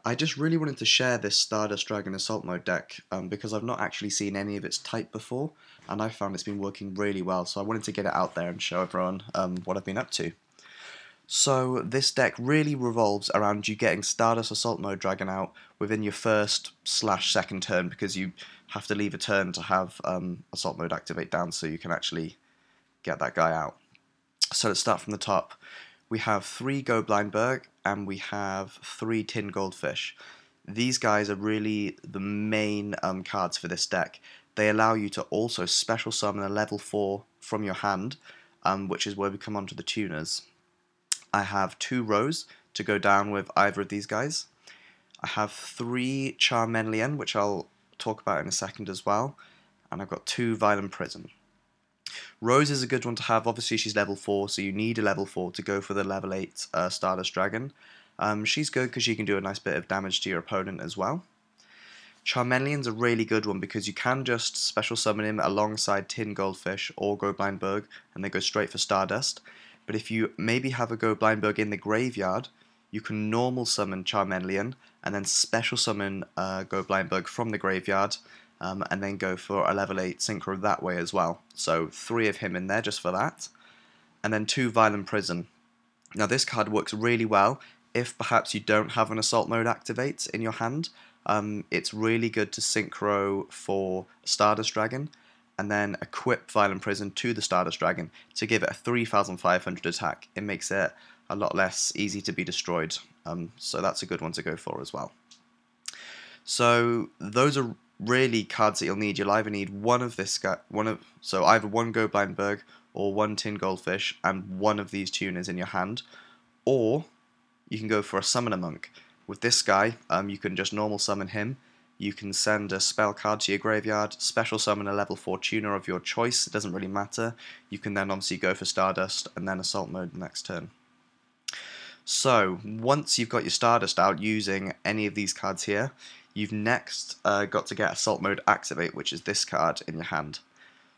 I just really wanted to share this Stardust Dragon Assault Mode deck because I've not actually seen any of its type before, and I found it's been working really well, so I wanted to get it out there and show everyone what I've been up to. So this deck really revolves around you getting Stardust Assault Mode Dragon out within your first/second turn, because you have to leave a turn to have Assault Mode activate down so you can actually get that guy out. So let's start from the top. We have 3 Go Blindberg and we have 3 Tin Goldfish. These guys are really the main cards for this deck. They allow you to also special summon a level 4 from your hand, which is where we come on to the tuners. I have 2 Rose to go down with either of these guys. I have 3 Charmeleon, which I'll talk about in a second as well, and I've got 2 Violent Prison. Rose is a good one to have. Obviously she's level 4, so you need a level 4 to go for the level 8 Stardust Dragon. She's good because she can do a nice bit of damage to your opponent as well. Charmeleon's a really good one because you can just special summon him alongside Tin Goldfish or Go Blindberg and they go straight for Stardust. But if you maybe have a Go Blindberg in the graveyard, you can normal summon Charmeleon and then special summon Go Blindberg from the graveyard, and then go for a level 8 Synchro that way as well. So 3 of him in there just for that. And then 2 Violent Prison. Now this card works really well if perhaps you don't have an Assault Mode activate in your hand. It's really good to Synchro for Stardust Dragon and then equip Violent Prison to the Stardust Dragon to give it a 3,500 attack. It makes it a lot less easy to be destroyed, so that's a good one to go for as well. So those are really cards that you'll need. You'll either need one of this guy, so either 1 Go Blindberg or 1 Tin Goldfish and 1 of these tuners in your hand, or you can go for a Summoner Monk. With this guy, you can just normal summon him. You can send a spell card to your graveyard, special summon a level 4 tuner of your choice. It doesn't really matter. You can then obviously go for Stardust and then Assault Mode the next turn. So once you've got your Stardust out using any of these cards here, you've next got to get Assault Mode Activate, which is this card in your hand.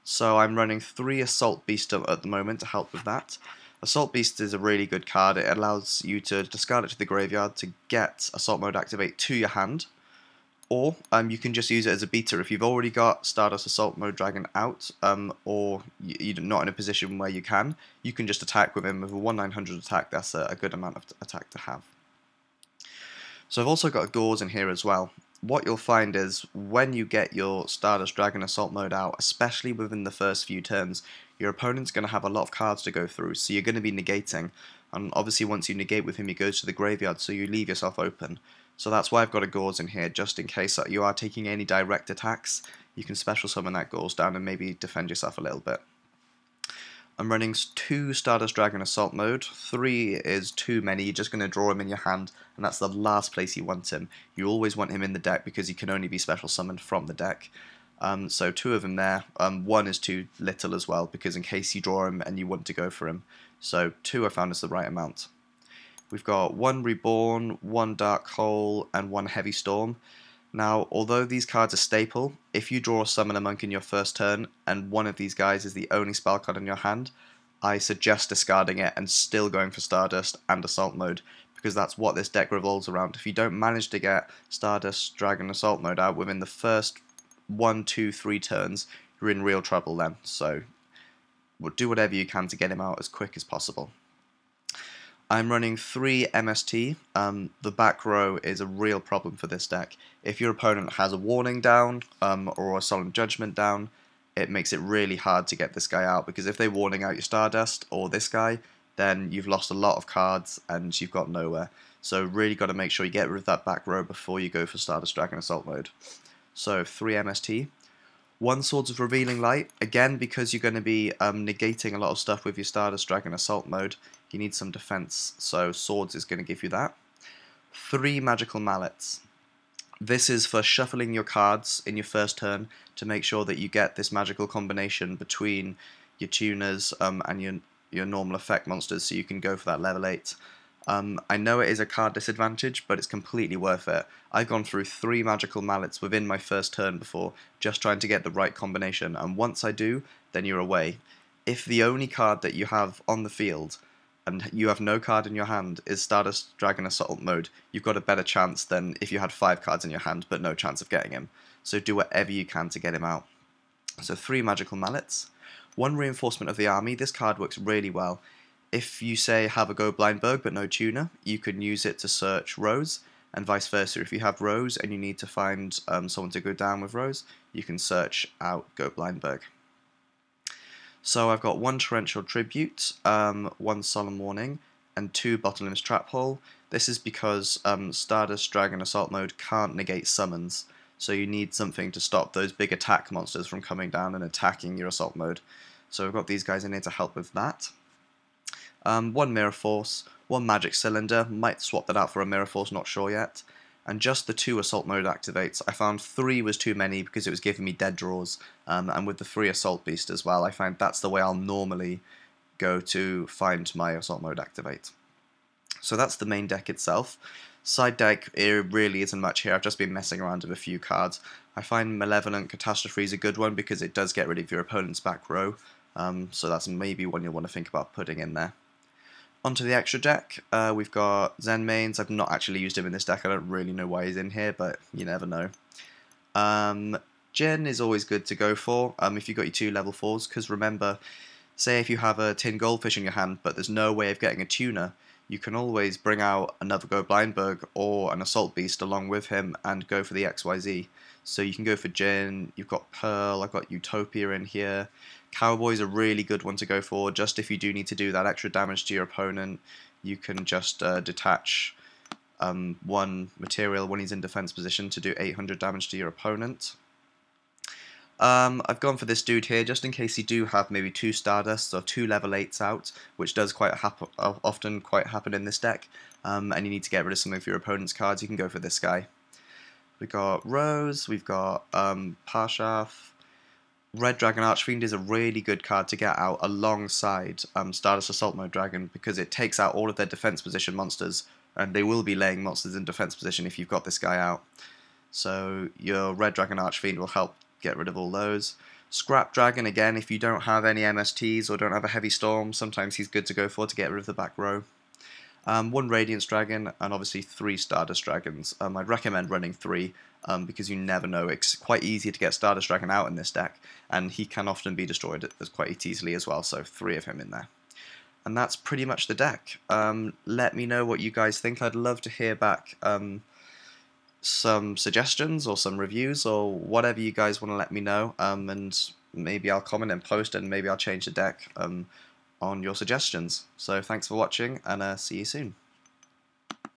So I'm running 3 Assault Beast at the moment to help with that. Assault Beast is a really good card. It allows you to discard it to the graveyard to get Assault Mode Activate to your hand, or you can just use it as a beater if you've already got Stardust Assault Mode Dragon out, or you're not in a position where you can just attack with him with a 1/900 attack. That's a good amount of attack to have. So I've also got Gauze in here as well. What you'll find is when you get your Stardust Dragon Assault Mode out, especially within the first few turns, your opponent's going to have a lot of cards to go through, so you're going to be negating. And obviously once you negate with him, he goes to the graveyard, so you leave yourself open. So that's why I've got a Gauze in here, just in case that you are taking any direct attacks. You can special summon that Gauze down and maybe defend yourself a little bit. I'm running 2 Stardust Dragon Assault Mode. 3 is too many. You're just going to draw him in your hand, and that's the last place you want him. You always want him in the deck because he can only be special summoned from the deck. So 2 of them there. 1 is too little as well, because in case you draw him and you want to go for him. So 2 I found is the right amount. We've got 1 Reborn, 1 Dark Hole, and 1 Heavy Storm. Now, although these cards are staple, if you draw a Summoner Monk in your first turn, and one of these guys is the only spell card in your hand, I suggest discarding it and still going for Stardust and Assault Mode, because that's what this deck revolves around. If you don't manage to get Stardust Dragon Assault Mode out within the first 1, 2, 3 turns, you're in real trouble then. So do whatever you can to get him out as quick as possible. I'm running 3 MST. The back row is a real problem for this deck. If your opponent has a Warning down or a Solemn Judgment down, it makes it really hard to get this guy out, because if they Warning out your Stardust or this guy, then you've lost a lot of cards and you've got nowhere. So really got to make sure you get rid of that back row before you go for Stardust Dragon Assault Mode. So 3 MST. 1 Swords of Revealing Light, again because you're going to be negating a lot of stuff with your Stardust Dragon Assault Mode, you need some defense, so Swords is going to give you that. 3 Magical Mallets. This is for shuffling your cards in your first turn to make sure that you get this magical combination between your tuners and your normal effect monsters, so you can go for that level 8. I know it is a card disadvantage, but it's completely worth it. I've gone through 3 Magical Mallets within my first turn before, just trying to get the right combination, and once I do, then you're away. If the only card that you have on the field and you have no card in your hand, is Stardust Dragon Assault mode, you've got a better chance than if you had 5 cards in your hand but no chance of getting him. So do whatever you can to get him out. So 3 magical mallets. 1 reinforcement of the army. This card works really well. If you say have a Go Blindberg but no tuner, you can use it to search Rose, and vice versa. If you have Rose and you need to find someone to go down with Rose, you can search out Go Blindberg. So I've got 1 Torrential Tribute, 1 Solemn Warning, and 2 Bottomless Trap Hole. This is because Stardust Dragon Assault mode can't negate summons, so you need something to stop those big attack monsters from coming down and attacking your assault mode. So I've got these guys in here to help with that. 1 Mirror Force, 1 Magic Cylinder, might swap that out for a Mirror Force, not sure yet. And just the 2 Assault mode activates. I found 3 was too many because it was giving me dead draws, and with the 3 Assault Beast as well, I find that's the way I'll normally go to find my Assault mode activate. So that's the main deck itself. Side deck, it really isn't much here. I've just been messing around with a few cards. I find Malevolent Catastrophe is a good one because it does get rid of your opponent's back row, so that's maybe one you'll want to think about putting in there. Onto the extra deck, we've got Zen Mains. I've not actually used him in this deck. I don't really know why he's in here, but you never know. Jin is always good to go for if you've got your 2 level 4s, because remember, say if you have a Tin Goldfish in your hand, but there's no way of getting a tuner, you can always bring out another Go Blindberg or an Assault Beast along with him and go for the XYZ. So you can go for Jin, you've got Pearl, I've got Utopia in here. Cowboy's a really good one to go for, just if you do need to do that extra damage to your opponent. You can just detach 1 material when he's in defense position to do 800 damage to your opponent. I've gone for this dude here just in case you do have maybe 2 Stardusts or 2 level 8s out, which does often quite happen in this deck, and you need to get rid of some of your opponent's cards. You can go for this guy. We've got Rose, we've got Parshaf. Red Dragon Archfiend is a really good card to get out alongside Stardust Assault Mode Dragon because it takes out all of their defense position monsters, and they will be laying monsters in defense position if you've got this guy out. So your Red Dragon Archfiend will help get rid of all those. Scrap Dragon, again, if you don't have any MSTs or don't have a Heavy Storm, sometimes he's good to go for to get rid of the back row. 1 Radiance Dragon, and obviously 3 Stardust Dragons. I'd recommend running 3, because you never know. It's quite easy to get Stardust Dragon out in this deck, and he can often be destroyed quite easily as well, so 3 of him in there. And that's pretty much the deck. Let me know what you guys think. I'd love to hear back some suggestions or some reviews or whatever you guys want to let me know, and maybe I'll comment and post, and maybe I'll change the deck on your suggestions. So thanks for watching, and see you soon.